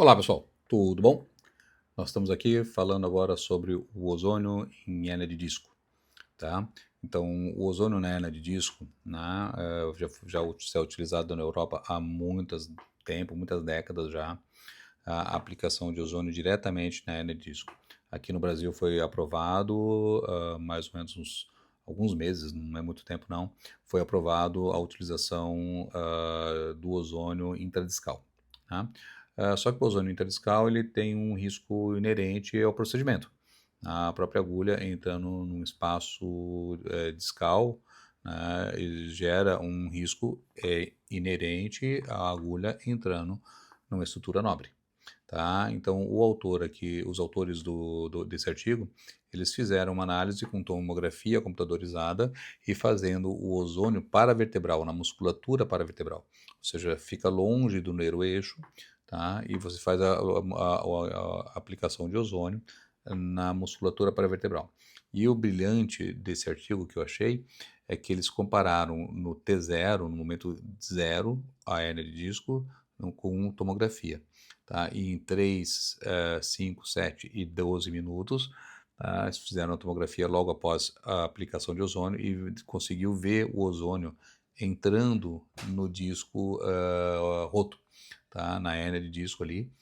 Olá pessoal, tudo bom? Nós estamos aqui falando agora sobre o ozônio em hérnia de disco, tá? Então, o ozônio na hérnia de disco, né, já é utilizado na Europa há muitas décadas já, a aplicação de ozônio diretamente na hérnia de disco. Aqui no Brasil foi aprovado, mais ou menos alguns meses, não é muito tempo não, foi aprovado a utilização do ozônio intradiscal, tá? Só que o ozônio intradiscal ele tem um risco inerente ao procedimento. A própria agulha entrando num espaço discal, né, e gera um risco inerente à agulha entrando numa estrutura nobre. Tá? Então, o autor aqui, os autores desse artigo, eles fizeram uma análise com tomografia computadorizada e fazendo o ozônio paravertebral, na musculatura paravertebral. Ou seja, fica longe do neuroeixo, tá? E você faz a aplicação de ozônio na musculatura paravertebral. E o brilhante desse artigo que eu achei é que eles compararam no T0, no momento zero, a hérnia de disco, com tomografia. Tá? E em 3, 5, 7 e 12 minutos, tá? Eles fizeram a tomografia logo após a aplicação de ozônio e conseguiu ver o ozônio entrando no disco roto, tá? Na hérnia de disco ali,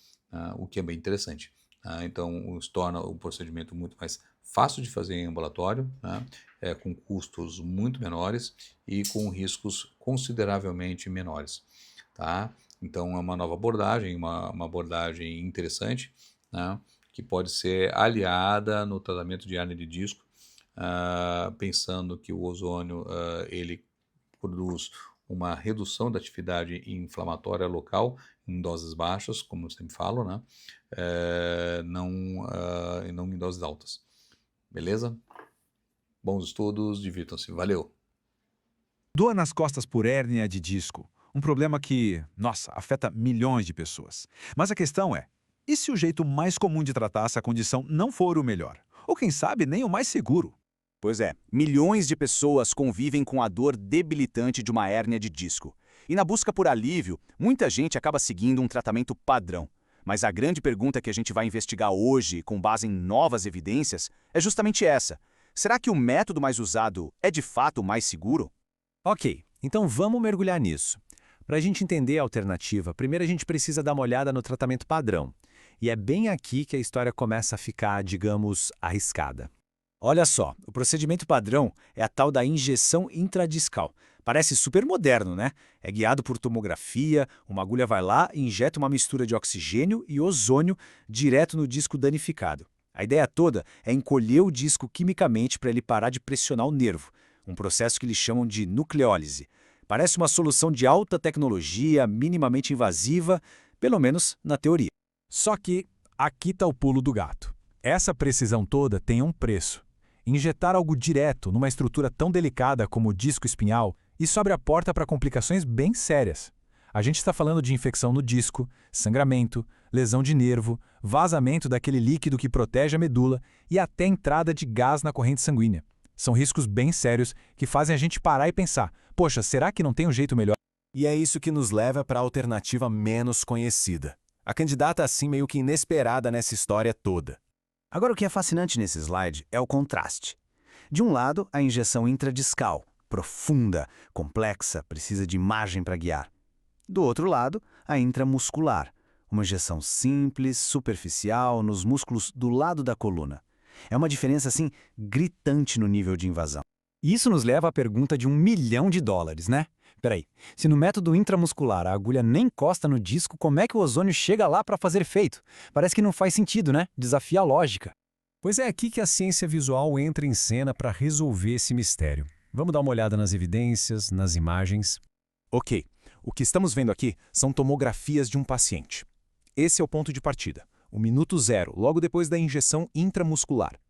o que é bem interessante. Tá? Então, isso torna o procedimento muito mais fácil de fazer em ambulatório, né? Com custos muito menores e com riscos consideravelmente menores. Tá? Então, é uma nova abordagem, uma abordagem interessante, né? Que pode ser aliada no tratamento de hérnia de disco, pensando que o ozônio ele produz uma redução da atividade inflamatória local em doses baixas, como eu sempre falo, né? Não em doses altas. Beleza? Bons estudos, divirtam-se. Valeu! Dor nas costas por hérnia de disco. Um problema que, nossa, afeta milhões de pessoas. Mas a questão é, e se o jeito mais comum de tratar essa condição não for o melhor? Ou quem sabe nem o mais seguro? Pois é, milhões de pessoas convivem com a dor debilitante de uma hérnia de disco. E na busca por alívio, muita gente acaba seguindo um tratamento padrão. Mas a grande pergunta que a gente vai investigar hoje, com base em novas evidências, é justamente essa. Será que o método mais usado é de fato mais seguro? Ok, então vamos mergulhar nisso. Para a gente entender a alternativa, primeiro a gente precisa dar uma olhada no tratamento padrão. E é bem aqui que a história começa a ficar, digamos, arriscada. Olha só, o procedimento padrão é a tal da injeção intradiscal. Parece super moderno, né? É guiado por tomografia, uma agulha vai lá e injeta uma mistura de oxigênio e ozônio direto no disco danificado. A ideia toda é encolher o disco quimicamente para ele parar de pressionar o nervo, um processo que eles chamam de nucleólise. Parece uma solução de alta tecnologia, minimamente invasiva, pelo menos na teoria. Só que aqui está o pulo do gato. Essa precisão toda tem um preço. Injetar algo direto numa estrutura tão delicada como o disco espinhal, isso abre a porta para complicações bem sérias. A gente está falando de infecção no disco, sangramento, lesão de nervo, vazamento daquele líquido que protege a medula e até entrada de gás na corrente sanguínea. São riscos bem sérios que fazem a gente parar e pensar, poxa, será que não tem um jeito melhor? E é isso que nos leva para a alternativa menos conhecida. A candidata assim meio que inesperada nessa história toda. Agora, o que é fascinante nesse slide é o contraste. De um lado, a injeção intradiscal, profunda, complexa, precisa de imagem para guiar. Do outro lado, a intramuscular, uma injeção simples, superficial, nos músculos do lado da coluna. É uma diferença, assim, gritante no nível de invasão. Isso nos leva à pergunta de $1 milhão, né? Peraí, se no método intramuscular a agulha nem encosta no disco, como é que o ozônio chega lá para fazer efeito? Parece que não faz sentido, né? Desafia a lógica. Pois é aqui que a ciência visual entra em cena para resolver esse mistério. Vamos dar uma olhada nas evidências, nas imagens. Ok, o que estamos vendo aqui são tomografias de um paciente. Esse é o ponto de partida, o minuto zero, logo depois da injeção intramuscular.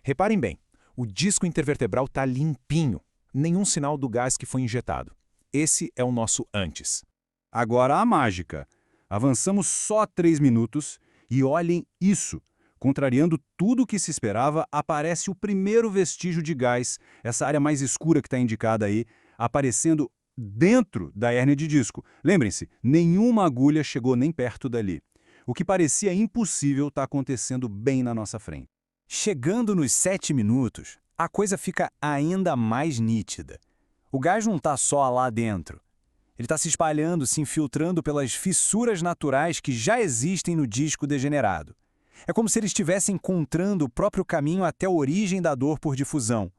Reparem bem, o disco intervertebral está limpinho, nenhum sinal do gás que foi injetado. Esse é o nosso antes. Agora a mágica. Avançamos só 3 minutos e olhem isso. Contrariando tudo o que se esperava, aparece o primeiro vestígio de gás, essa área mais escura que está indicada aí, aparecendo dentro da hérnia de disco. Lembrem-se, nenhuma agulha chegou nem perto dali. O que parecia impossível está acontecendo bem na nossa frente. Chegando nos 7 minutos, a coisa fica ainda mais nítida. O gás não está só lá dentro. Ele está se espalhando, se infiltrando pelas fissuras naturais que já existem no disco degenerado. É como se ele estivesse encontrando o próprio caminho até a origem da dor por difusão.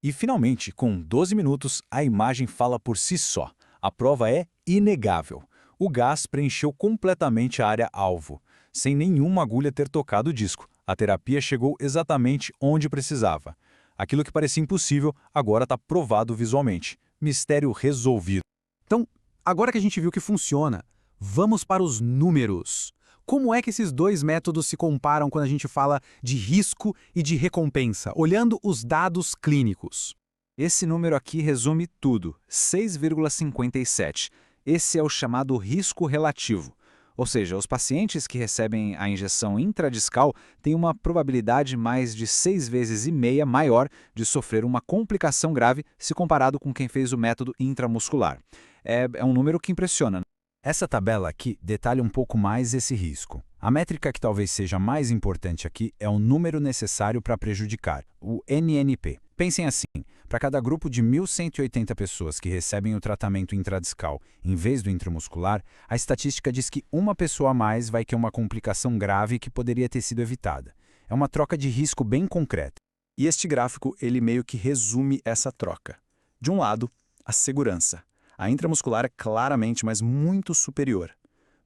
E, finalmente, com 12 minutos, a imagem fala por si só. A prova é inegável. O gás preencheu completamente a área-alvo, sem nenhuma agulha ter tocado o disco. A terapia chegou exatamente onde precisava. Aquilo que parecia impossível agora está provado visualmente. Mistério resolvido. Então, agora que a gente viu que funciona, vamos para os números. Como é que esses dois métodos se comparam quando a gente fala de risco e de recompensa, olhando os dados clínicos? Esse número aqui resume tudo, 6,57. Esse é o chamado risco relativo. Ou seja, os pacientes que recebem a injeção intradiscal têm uma probabilidade mais de 6,5 vezes maior de sofrer uma complicação grave se comparado com quem fez o método intramuscular. É um número que impressiona. Essa tabela aqui detalha um pouco mais esse risco. A métrica que talvez seja mais importante aqui é o número necessário para prejudicar, o NNP. Pensem assim, para cada grupo de 1.180 pessoas que recebem o tratamento intradiscal em vez do intramuscular, a estatística diz que uma pessoa a mais vai ter uma complicação grave que poderia ter sido evitada. É uma troca de risco bem concreta. E este gráfico, ele meio que resume essa troca. De um lado, a segurança. A intramuscular é claramente, mas muito superior.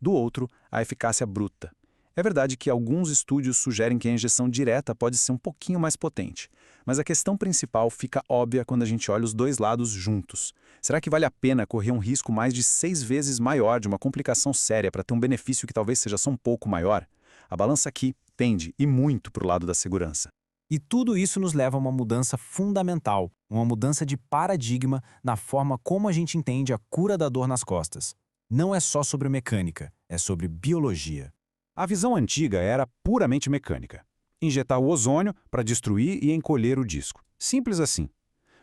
Do outro, a eficácia bruta. É verdade que alguns estudos sugerem que a injeção direta pode ser um pouquinho mais potente, mas a questão principal fica óbvia quando a gente olha os dois lados juntos. Será que vale a pena correr um risco mais de 6 vezes maior de uma complicação séria para ter um benefício que talvez seja só um pouco maior? A balança aqui pende, e muito, para o lado da segurança. E tudo isso nos leva a uma mudança fundamental, uma mudança de paradigma na forma como a gente entende a cura da dor nas costas. Não é só sobre mecânica, é sobre biologia. A visão antiga era puramente mecânica. Injetar o ozônio para destruir e encolher o disco. Simples assim.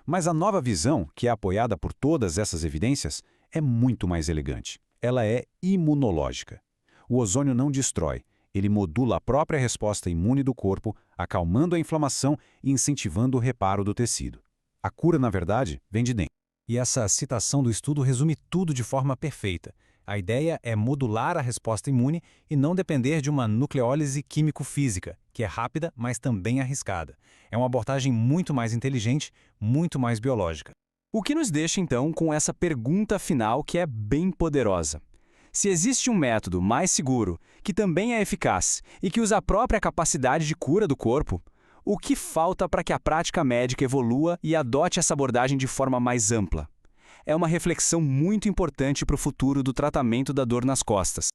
Mas a nova visão, que é apoiada por todas essas evidências, é muito mais elegante. Ela é imunológica. O ozônio não destrói, ele modula a própria resposta imune do corpo, acalmando a inflamação e incentivando o reparo do tecido. A cura, na verdade, vem de dentro. E essa citação do estudo resume tudo de forma perfeita. A ideia é modular a resposta imune e não depender de uma nucleólise químico-física, que é rápida, mas também arriscada. É uma abordagem muito mais inteligente, muito mais biológica. O que nos deixa, então, com essa pergunta final que é bem poderosa. Se existe um método mais seguro, que também é eficaz e que usa a própria capacidade de cura do corpo, o que falta para que a prática médica evolua e adote essa abordagem de forma mais ampla? É uma reflexão muito importante para o futuro do tratamento da dor nas costas.